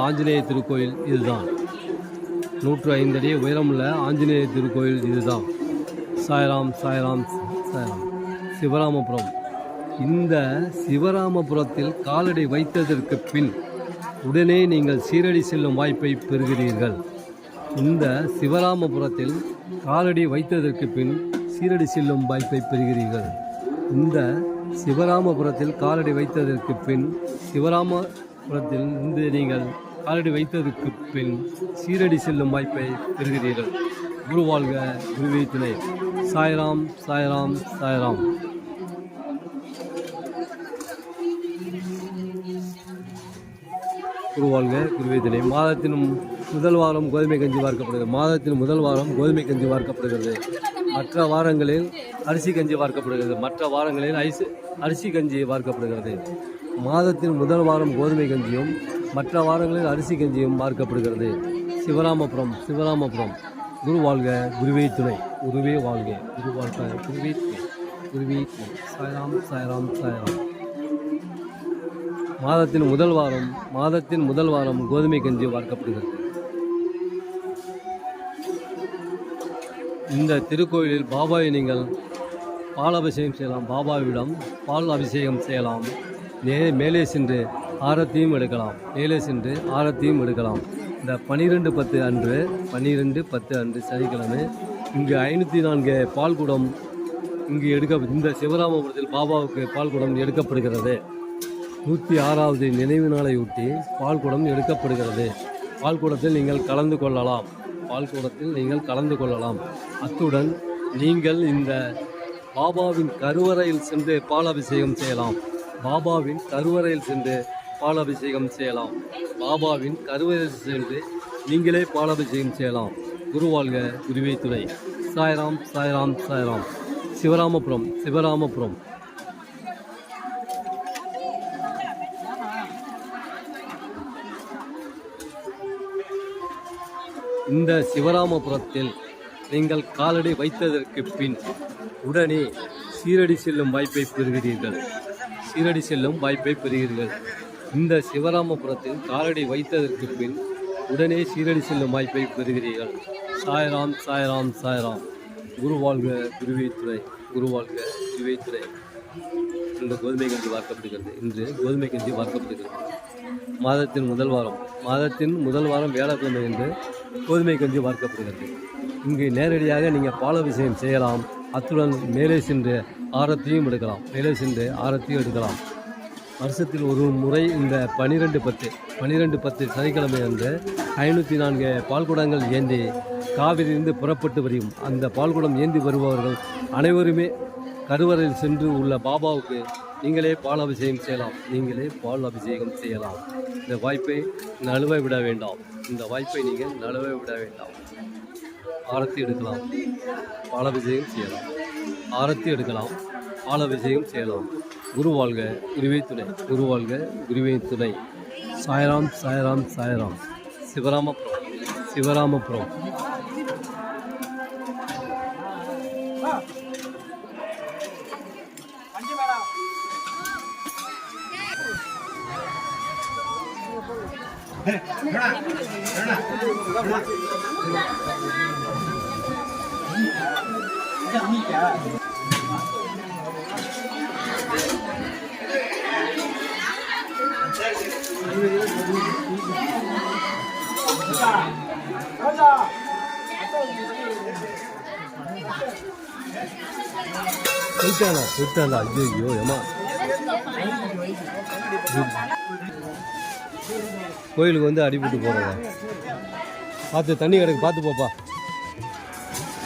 ஆஞ்சநேய திருக்கோயில் இதுதான். 105 அடி உயரமுள்ள ஆஞ்சநேய திருக்கோயில் இதுதான். சாய்ராம் சாய்ராம் சாய்ராம். சிவராமபுரம். இந்த சிவராமபுரத்தில் காலடி வைத்ததற்கு பின் உடனே நீங்கள் சீரடி செல்லும் வாய்ப்பை பெறுகிறீர்கள். இந்த சிவராமபுரத்தில் காலடி வைத்ததற்கு பின் சீரடி செல்லும் வாய்ப்பை பெறுகிறீர்கள். இந்த சிவராமபுரத்தில் காலடி வைத்ததற்கு பின் சிவராமபுரத்தில் இருந்து நீங்கள் காலடி வைத்ததற்கு பின் சீரடி செல்லும் வாய்ப்பை பெறுகிறீர்கள். குருவாழ்க, குருவே துணை. சாய்ராம் சாய்ராம் சாய்ராம். குருவாழ்க, குருவே துணை. மாதத்தின் முதல் வாரம் கோதுமை கஞ்சி வார்க்கப்படுகிறது. மாதத்தின் முதல் வாரம் கோதுமை கஞ்சி வார்க்கப்படுகிறது. மற்ற வாரங்களில் அரிசி கஞ்சி வார்க்கப்படுகிறது. மற்ற வாரங்களில் அரிசி கஞ்சி வார்க்கப்படுகிறது. மாதத்தின் முதல் வாரம் கோதுமை கஞ்சியும் மற்ற வாரங்களில் அரிசி கஞ்சியும் வார்க்கப்படுகிறது. சிவராமபுரம். சிவராமபுரம். குரு வாழ்க, குருவே துணை. குருவே வாழ்க, குரு வாழ்க, குருவே துணை. குருவே துணை. சாய்ராம் சாய்ராம் சாய்ராம். மாதத்தின் முதல் வாரம் கோதுமை கஞ்சி வார்க்கப்படுகிறது. இந்த திருக்கோயிலில் பாபாவை நீங்கள் பால் அபிஷேகம் செய்யலாம். பாபாவிடம் பால் அபிஷேகம் செய்யலாம். மேலே சென்று ஆரத்தியும் எடுக்கலாம். இந்த 12/10 அன்று சனிக்கிழமை இங்கு 504 பால் குடம் இங்கு இந்த சிவராமபுரத்தில் பாபாவுக்கு பால் குடம் எடுக்கப்படுகிறது. 106வது நினைவு நாளையொட்டி பால் குடம் எடுக்கப்படுகிறது. பால் குடத்தில் நீங்கள் கலந்து கொள்ளலாம். அத்துடன் நீங்கள் இந்த பாபாவின் கருவறையில் சென்று பால் அபிஷேகம் செய்யலாம். பாபாவின் கருவறையில் சென்று நீங்களே பால் அபிஷேகம் செய்யலாம். குருவாழ்க, குருவே துணை. சாய்ராம் சாய்ராம் சாய்ராம். சிவராமபுரம். சிவராமபுரம். இந்த சிவராமபுரத்தில் நீங்கள் காலடி வைத்ததற்கு பின் உடனே சீரடி செல்லும் வாய்ப்பை பெறுகிறீர்கள். இந்த சிவராமபுரத்தில் காலடி வைத்ததற்கு பின் உடனே சீரடி செல்லும் வாய்ப்பை பெறுகிறீர்கள். சாய்ராம் சாய்ராம் சாய்ராம். குருவாழ்க, குருவே துணை. குருவாழ்க, குருவே துணை. இன்று கோதுமை கஞ்சி வார்க்கப்படுகிறது. மாதத்தின் முதல் வாரம் வியாழக்கிழமை என்று கோதுமை கஞ்சி வார்க்கப்படுகிறது. இங்கு நேரடியாக நீங்கள் பால் அபிஷேகம் செய்யலாம். அத்துடன் மேலே சென்று ஆரத்தியும் எடுக்கலாம். வருஷத்தில் ஒரு முறை இந்த 12/10 சனிக்கிழமை அன்று 504 பால்குடங்கள் ஏந்தி காவிரியிலிருந்து புறப்பட்டு வரும். அந்த பால்குடம் ஏந்தி வருபவர்கள் அனைவருமே கருவறையில் சென்று உள்ள பாபாவுக்கு நீங்களே பால் அபிஷேகம் செய்யலாம். இந்த வாய்ப்பை நழுவ விட வேண்டாம். ஆரத்தி எடுக்கலாம், பால் அபிஷேகம் செய்யலாம். குருவாழ்க, குருவே துணை. குருவாழ்க, குருவே துணை. சாய்ராம் சாய்ராம் சாய்ராம். சிவராமபுரம். போயிட்டானா ஐயோ ஏமா. கோயிலுக்கு வந்து அடிபட்டு போகிறதா பார்த்து, தண்ணி கிடக்கு பார்த்து போப்பா.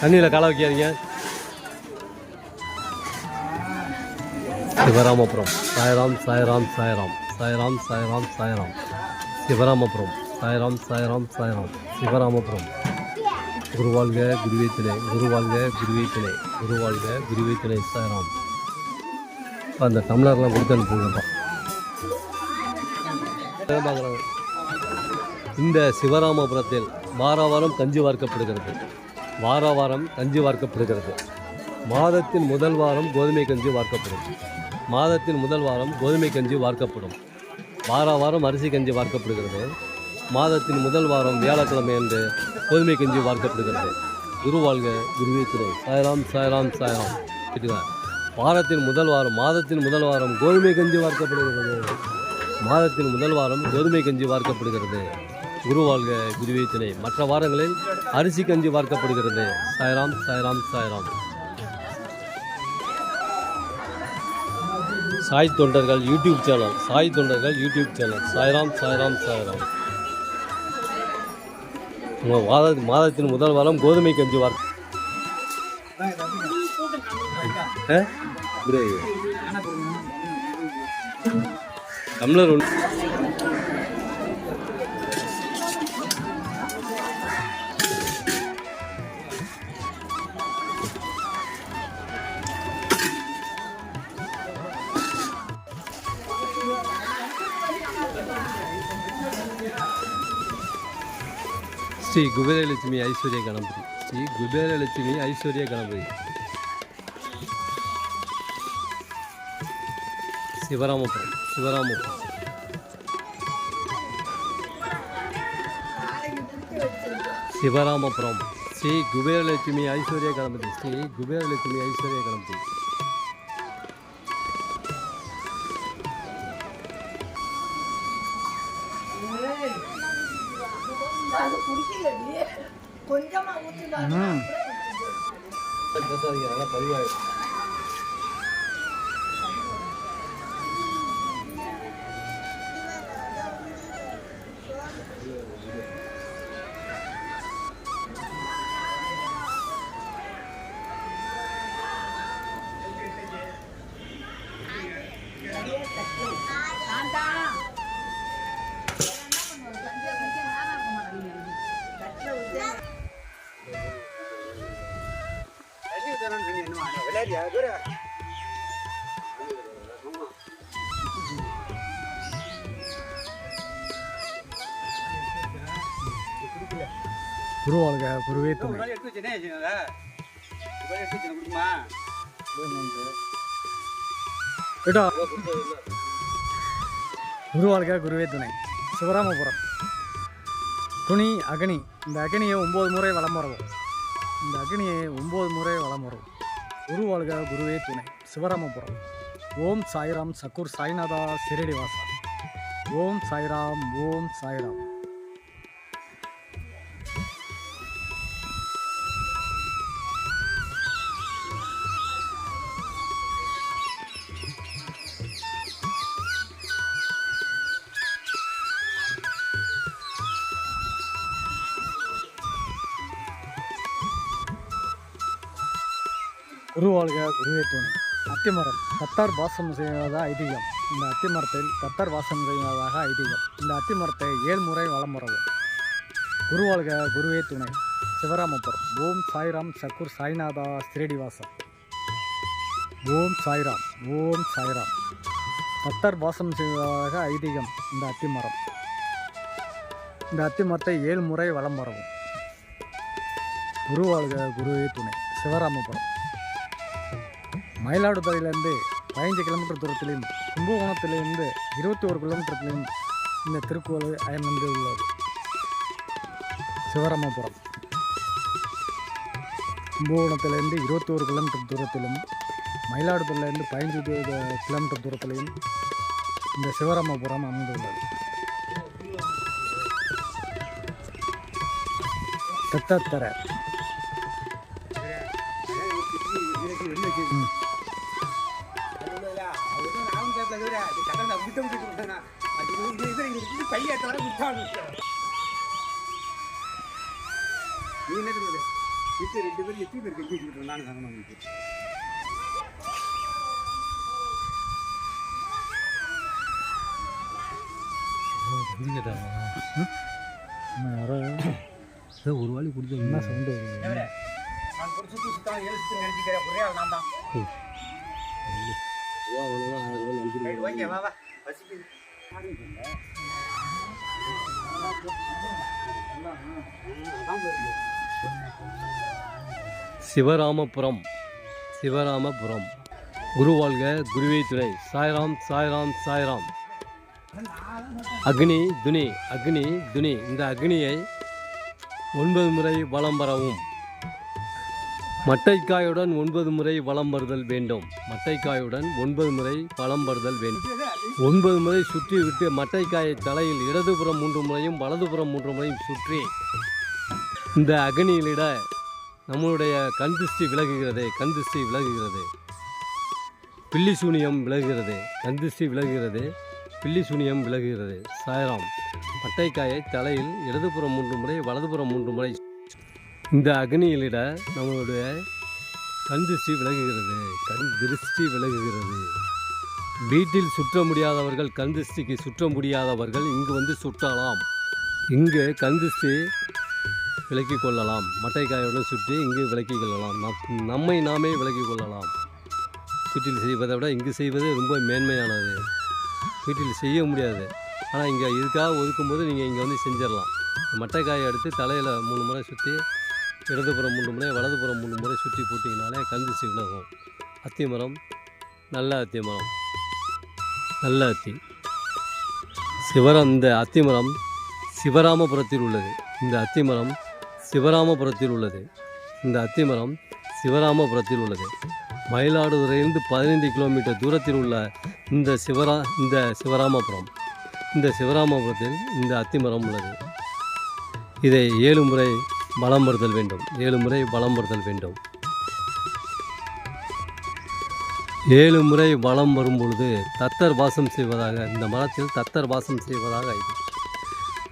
தண்ணியில் கால வைக்காதீங்க. சிவராமபுரம். சாய்ராம் சாய்ராம் சாய்ராம். சிவராமபுரம். சாய்ராம் சாய்ராம் சாய்ராம். சிவராமபுரம். குருவாழ்க, குருவே துணை. சாய்ராம். அந்த டம்ளர்லாம் கொடுத்து அனுப்புங்கப்பா. இந்த சிவராமபுரத்தில் வாரம் கஞ்சி வார்க்கப்படுகிறது. மாதத்தின் முதல் வாரம் கோதுமை கஞ்சி வார்க்கப்படும். வாரம் அரிசி கஞ்சி வார்க்கப்படுகிறது. மாதத்தின் முதல் வாரம் வியாழக்கிழமை என்று கோதுமை கஞ்சி வார்க்கப்படுகிறது. குரு வாழ்க, குருவே துணை. சாய்ராம் சாய்ராம் சாய்ராம். கேட்டுக்கலாம். மாதத்தின் முதல் வாரம் கோதுமை கஞ்சி வார்க்கப்படுகிறது. மாதத்தின் முதல் வாரம் கோதுமை கஞ்சி வார்க்கப்படுகிறது. குரு வாழ்க, குருவே துணை. மற்ற வாரங்களில் அரிசி கஞ்சி வார்க்கப்படுகிறது. சாய்ராம் சாய்ராம் சாய்ராம். சாய் தொண்டர்கள் யூடியூப் சேனல். சாய்ராம் சாய்ராம் சாய்ராம். மாதத்தின் முதல் வாரம் கோதுமை கஞ்சி டம்ளர் ஸ்ரீ குபேரலட்சுமி ஐஸ்வர்ய கணபதி. சிவராமபுரம். ஸ்ரீ குபேரலட்சுமி ஐஸ்வர்ய கணபதி. குரு வாழ்க, குருவே துணை. குரு வாழ்க, குருவே துணை. சிவராமபுரம். துணி அக்னி. இந்த அக்னியை 9 முறை வலம் வரவும். குரு வாழ்க, குருவே துணை. சிவராமபுரம். ஓம் சாய்ராம் சக்கூர் சாய்நாதா சிரடி வாசா. ஓம் சாய்ராம். குரு வாழ்க, குருவே துணை. அத்திமரம். கத்தார் வாசம் செய்வதாக ஐதீகம். இந்த அத்திமரத்தில் கத்தார் வாசம் செய்வதாக ஐதீகம். இந்த அத்திமரத்தை 7 முறை வலம் வரவும். குரு வாழ்க, குருவே துணை. சிவராமபுரம். ஓம் சாய்ராம் சக்கூர் சாய்நாதா ஸ்ரீடிவாசம். ஓம் சாய்ராம். கத்தார் வாசம் செய்வதாக ஐதீகம். இந்த அத்திமரம். இந்த அத்திமரத்தை 7 முறை வலம் வரவும். குரு வாழ்க, குருவே துணை. சிவராமபுரம். மயிலாடுதுறையிலேருந்து 15 கிலோமீட்டர் தூரத்திலையும் கும்பகோணத்திலிருந்து 21 கிலோமீட்டர்லையும் இந்த திருக்கோவில் அமைந்து உள்ளது. சிவராமபுரம். கும்பகோணத்திலிருந்து 21 கிலோமீட்டர் தூரத்திலும் மயிலாடுதுறையிலேருந்து 15 கிலோமீட்டர் தூரத்திலையும் இந்த சிவராமபுரம் அமைந்துள்ளது. தத்தர ஒரு வாளி குடிச்சா என்ன சவுண்டு? சிவராமபுரம். குரு வாழ்க, குருவே துணை. சாய்ராம். அக்னி துனி அக்னி துனி. இந்த அக்னியை 9 முறை வலம் வரவும். மட்டைக்காயுடன் 9 முறை வலம் வருதல் வேண்டும். மட்டைக்காயுடன் 9 முறை வலம் வருதல் வேண்டும். 9 முறை சுற்றி விட்டு மட்டைக்காயை தலையில் இடதுபுறம் 3 முறையும் வலதுபுறம் 3 முறையும் சுற்றி இந்த அக்னியிலிட நம்மளுடைய கண் திருஷ்டி விலகுகிறது. கண் திருஷ்டி விலகுகிறது. பில்லி சூனியம் விலகுகிறது. கண் திருஷ்டி விலகுகிறது. பில்லி சூனியம் விலகுகிறது. சாய்ராம். மட்டைக்காயை தலையில் இடதுபுறம் 3 முறை வலதுபுறம் 3 முறை இந்த அக்னியிலிட நம்மளுடைய கண் திருஷ்டி விலகுகிறது. கண் திருஷ்டி விலகுகிறது. வீட்டில் சுற்ற முடியாதவர்கள், கண் திருஷ்டிக்கு சுற்ற முடியாதவர்கள் இங்கு வந்து சுற்றலாம். இங்கு கண் திருஷ்டி விலக்கிக் கொள்ளலாம். மட்டைக்காயுடன் சுற்றி இங்கு விலக்கிக் கொள்ளலாம். நம்மை நாமே விலக்கிக் கொள்ளலாம். வீட்டில் செய்வதை விட இங்கு செய்வது ரொம்ப மேன்மையானது. வீட்டில் செய்ய முடியாது, ஆனால் இங்கே இதுக்காக ஒதுக்கும்போது நீங்கள் இங்கே வந்து செஞ்சிடலாம். மட்டைக்காயை எடுத்து தலையில் 3 முறை சுற்றி இடதுபுறம் 3 முறை வலதுபுறம் 3 முறை சுற்றி போட்டிங்கனாலே கண் திருஷ்டி விலகும். அத்திமரம் நல்ல அத்திமரம், நல்ல அத்தி சிவரம். இந்த அத்திமரம் சிவராமபுரத்தில் உள்ளது. இந்த அத்திமரம் சிவராமபுரத்தில் உள்ளது. இந்த அத்திமரம் சிவராமபுரத்தில் உள்ளது. மயிலாடுதுறையிலிருந்து 15 கிலோமீட்டர் தூரத்தில் உள்ள இந்த சிவராமபுரம். இந்த சிவராமபுரத்தில் இந்த அத்திமரம் உள்ளது. இதை 7 முறை வலம் வருதல் வேண்டும். 7 முறை வலம் வருதல் வேண்டும். 7 முறை வலம் வரும் பொழுது தத்தர் வாசம் செய்வதாக, இந்த மரத்தில் தத்தர் வாசம் செய்வதாக இது.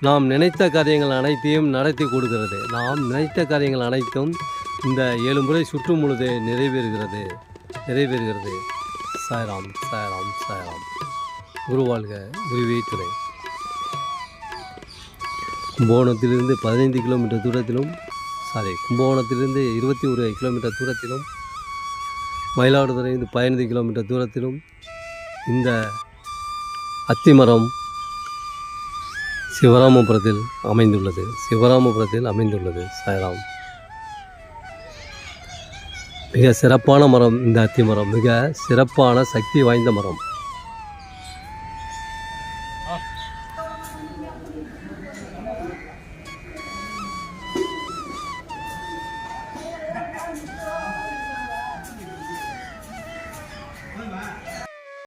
நாம் நினைத்த காரியங்கள் அனைத்தையும் நடத்தி கொடுக்கிறது. நாம் நினைத்த காரியங்கள் அனைத்தும் இந்த 7 முறை சுற்றும் பொழுது நிறைவேறுகிறது. நிறைவேறுகிறது. சாய்ராம், சாய்ராம், சாய்ராம். குருவாழ்க, குருவே துணை. கும்பகோணத்திலிருந்து 15 கிலோமீட்டர் தூரத்திலும், கும்பகோணத்திலிருந்து 21 கிலோமீட்டர் தூரத்திலும், மயிலாடுதுறையிலிருந்து 15 கிலோமீட்டர் தூரத்திலும் இந்த அத்திமரம் சிவராமபுரத்தில் அமைந்துள்ளது. சிவராமபுரத்தில் அமைந்துள்ளது. சாய்ராம். மிக சிறப்பான மரம் இந்த அத்திமரம். மிக சிறப்பான சக்தி வாய்ந்த மரம்.